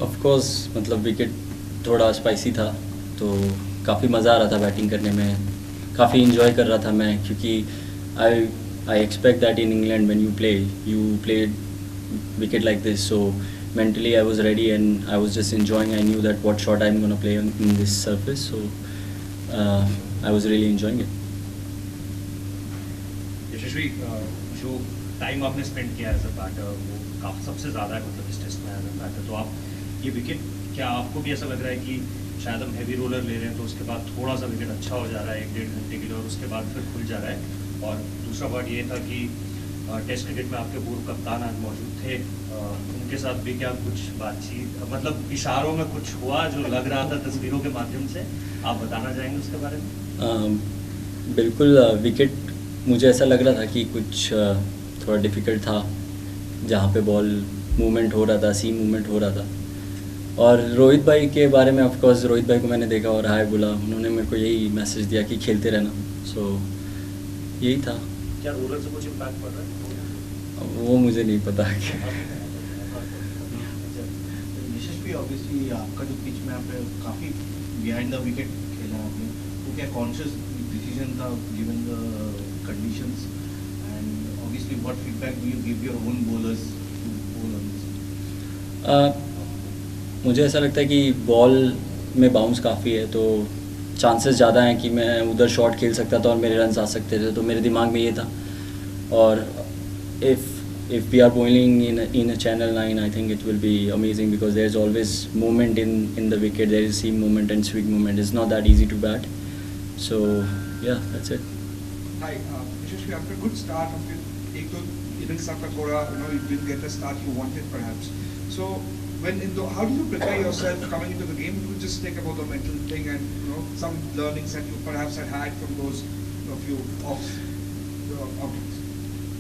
Of course मतलब wicket थोड़ा spicy था, तो काफ़ी मज़ा आ रहा था बैटिंग करने में, काफ़ी इंजॉय कर रहा था मैं, क्योंकि I I expect that in England when you play wicket like this, so mentally I was ready and I was just enjoying. I knew that what shot I'm going to play in this surface, so uh, I was really enjoying it. यशस्वी, जो time आपने spend किया as a batter वो काफ़ी सबसे ज़्यादा है, मतलब इस टेस्ट में एज अ बैटर, तो आप ये विकेट, क्या आपको भी ऐसा लग रहा है कि शायद हम हैवी रोलर ले रहे हैं तो उसके बाद थोड़ा सा विकेट अच्छा हो जा रहा है 1-1.5 घंटे के लिए और उसके बाद फिर खुल जा रहा है? और दूसरा बात ये था कि टेस्ट क्रिकेट में आपके पूर्व कप्तान आज मौजूद थे, उनके साथ भी क्या कुछ बातचीत, मतलब इशारों में कुछ हुआ जो लग रहा था तस्वीरों के माध्यम से, आप बताना चाहेंगे उसके बारे में? बिल्कुल, विकेट मुझे ऐसा लग रहा था कि कुछ थोड़ा डिफ़िकल्ट था, जहाँ पे बॉल मूवमेंट हो रहा था, सीम मूवमेंट हो रहा था। और रोहित भाई के बारे में ऑफ कोर्स रोहित भाई को मैंने देखा और हाय बोला, उन्होंने मेरे को यही मैसेज दिया कि खेलते रहना, सो यही था। क्या रोलर से कुछ इम्पैक्ट पड़ रहा है? वो मुझे नहीं पता कि यशस्वी, ऑब्वियसली आपका जो पिच में आपने काफ़ी बिहाइंड द विकेट खेला आपने, तो क्या कॉन्शियस डिसीजन था given the conditions, and obviously what feedback do you give your own bowlers to bowl on this? मुझे ऐसा लगता है कि बॉल में बाउंस काफ़ी है, तो चांसेस ज़्यादा हैं कि मैं उधर शॉट खेल सकता था और मेरे रन्स आ सकते थे, तो मेरे दिमाग में ये था। और if we are bowling in a channel 9, I think it will be amazing because there's always movement in the wicket. There is seam movement and swing movement. It's not that easy to bat. So yeah, that's it. Hi, Yashasvi, after a good start, after एक दो innings आपका थोड़ा, you didn't get the start you wanted perhaps. So how do you prepare yourself coming into the game? You just think about the mental thing and some learnings that you perhaps had from those few outings.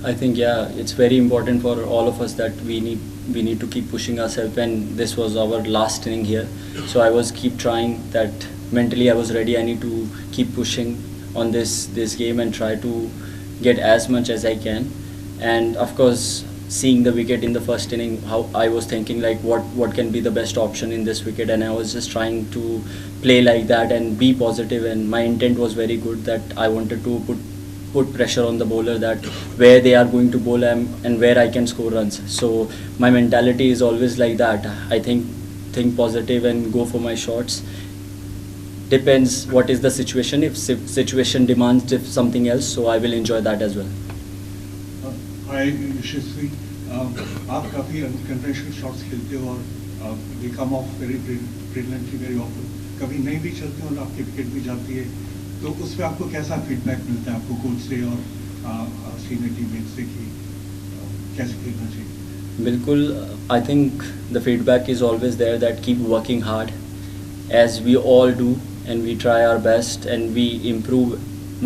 I think it's very important for all of us that we need to keep pushing ourselves, and this was our last inning here, so I was keep trying that mentally I was ready. I need to keep pushing on this game and try to get as much as I can. And of course, seeing the wicket in the first inning, how I was thinking like what can be the best option in this wicket, and I was just trying to play like that and be positive, and my intent was very good that I wanted to put pressure on the bowler that where they are going to bowl and where I can score runs. So my mentality is always like that. I think positive and go for my shots. Depends what is the situation. If situation demands something else, so I will enjoy that as well. Hi यशस्वी, आप काफ़ी unconventional shots खेलते हो और they come off very brilliantly very often, कभी नहीं भी चलते और आपकी विकेट भी जाती है, तो उस पर आपको कैसा फीडबैक मिलता है आपको कोच से और सीनियर टीममेट से कि कैसे खेलना चाहिए? बिल्कुल, I think the feedback is always there that keep working hard as we all do, and we try our best and we improve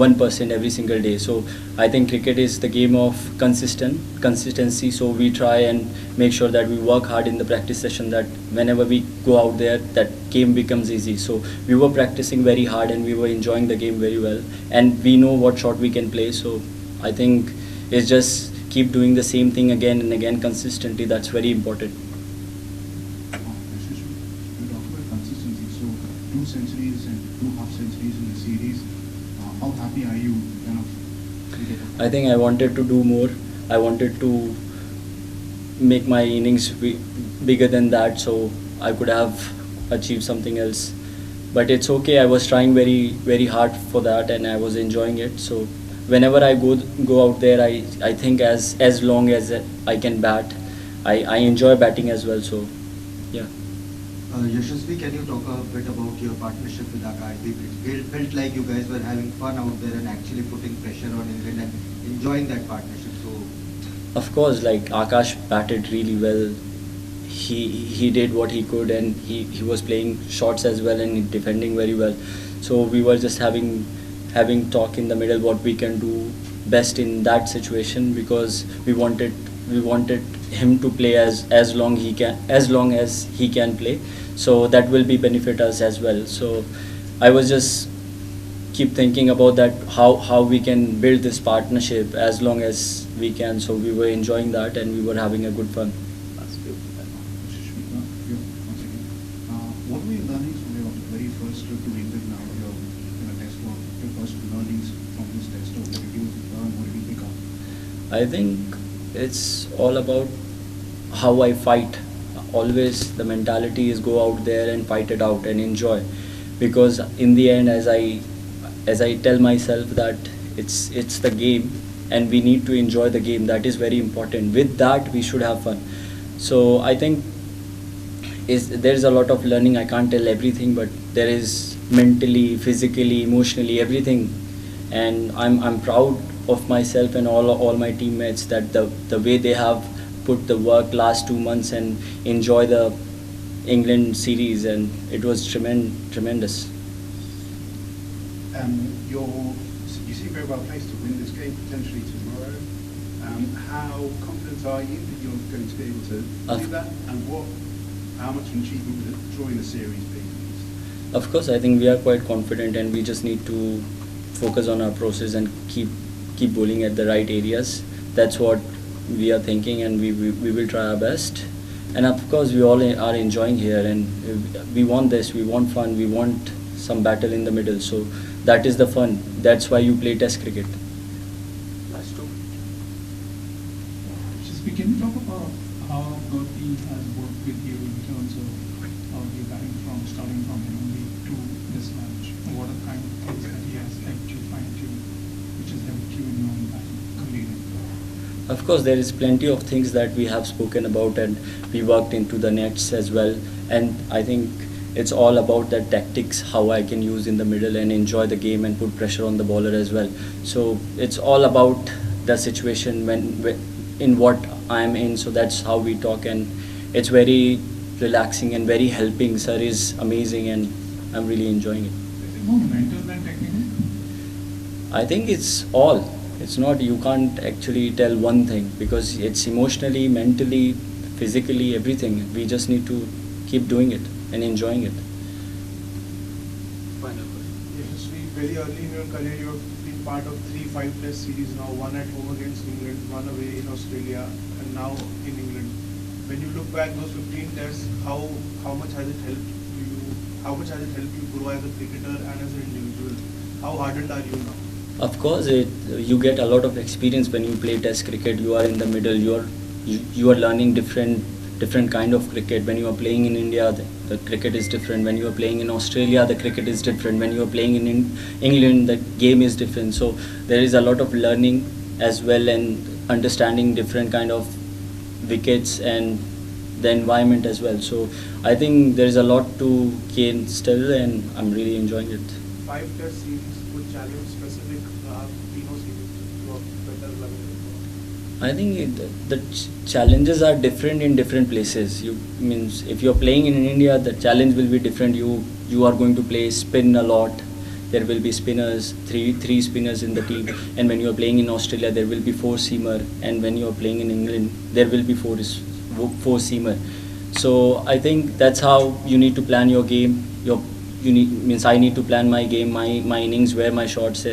1% every single day. So I think cricket is the game of consistency, so we try and make sure that we work hard in the practice session, that whenever we go out there that game becomes easy. So we were practicing very hard and we were enjoying the game very well, and we know what shot we can play. So I think it's just keep doing the same thing again and again consistently. That's very important. You talk about consistency, so 2 centuries and 2 half centuries in the series. How happy are you? I think I wanted to do more. I wanted to make my innings bigger than that, so I could have achieved something else. But it's okay. I was trying very very hard for that, and I was enjoying it. So whenever I go out there, I think as long as I can bat, I enjoy batting as well. So yeah. Yashasvi, can you talk a bit about your partnership with Akash? It felt like you guys were having fun out there and actually putting pressure on England and enjoying that partnership. So, of course, like Akash batted really well. He did what he could, and he was playing shots as well and defending very well. So we were just having talk in the middle what we can do best in that situation, because we wanted him to play as long as he can play, so that will be benefit us as well. So I was just keep thinking about that, how we can build this partnership as long as we can. So we were enjoying that and we were having a good fun. Yashasvi, learnings from your very first trip to England now, your test work, your first learnings from this test? What did you learn? What did you pick up? I think it's all about how I fight. Always the mentality is go out there and fight it out and enjoy, because in the end, as I tell myself that it's the game and we need to enjoy the game. That is very important. With that, we should have fun. So I think there's a lot of learning. I can't tell everything, but there is mentally, physically, emotionally, everything. And I'm proud of myself and all my teammates that the way they have put the work last 2 months and enjoy the England series, and it was tremendous. You seem very well placed to win this game potentially tomorrow. How confident are you that you're going to be able to do that? And how much of an achievement would drawing the series be? Of course, I think we are quite confident, and we just need to focus on our process and keep bowling at the right areas. That's what we are thinking, and we will try our best. And of course, we all are enjoying here, and we want this. We want fun. We want some battle in the middle. So that is the fun. That's why you play Test cricket. Can you talk about how Gurpreet has worked with you in terms of your batting starting from League to this match? What are the kind of things that he has helped you fine tune, which has helped you in your own batting career? Of course, there is plenty of things that we have spoken about, and we worked into the nets as well. And I think it's all about the tactics, how I can use in the middle and enjoy the game and put pressure on the bowler as well. So it's all about the situation in what I'm in. So that's how we talk, and it's very relaxing and very helping. Sir is amazing, and I'm really enjoying it. Is it more mental than technical? I think it's all. It's not, you can't actually tell one thing, because it's emotionally, mentally, physically, everything. We just need to keep doing it and enjoying it. Final question. Yashasvi, very early in your career, you have been part of 3 5-test series now, one at home against England, one away in Australia, and now in England. When you look back those 15 tests, how much has it helped you? How much has it helped you grow as a cricketer and as an individual? How hardened are you now? Of course, you get a lot of experience when you play Test cricket. You are in the middle. You are learning different kind of cricket. When you are playing in India, the cricket is different. When you are playing in Australia, the cricket is different. When you are playing in England, the game is different. So there is a lot of learning as well, and understanding different kind of wickets and the environment as well. So I think there is a lot to gain still, and I'm really enjoying it. 5-test series would challenge specific Tino series to a better level. I think the challenges are different in different places. Means if you're playing in India, the challenge will be different. You are going to play spin a lot. There will be spinners, three spinners in the team. And when you are playing in Australia, there will be 4 seamer. And when you are playing in England, there will be 4 seamer. So I think that's how you need to plan your game. I need to plan my game, my innings, where my shots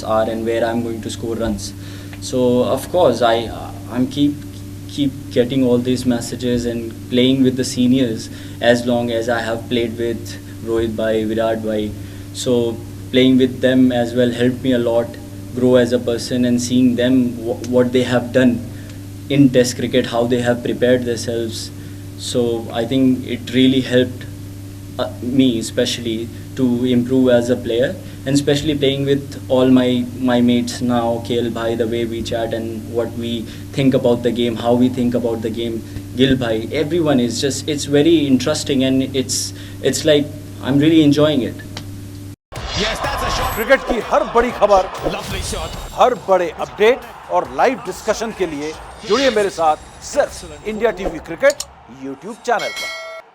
are, and where I'm going to score runs. So of course I'm keep getting all these messages and playing with the seniors as long as I have played with Rohit bhai, Virat bhai. So playing with them as well helped me a lot grow as a person, and seeing them what they have done in Test cricket, how they have prepared themselves. So I think it really helped me especially to improve as a player, and especially playing with all my mates now, KL bhai, the way we chat and what we think about the game, how we think about the game, Gil bhai, everyone is just, it's very interesting, and it's like I'm really enjoying it. Cricket की हर बड़ी खबर, हर बड़े update और live discussion के लिए जुड़िए मेरे साथ सिर्फ India TV cricket YouTube channel पर।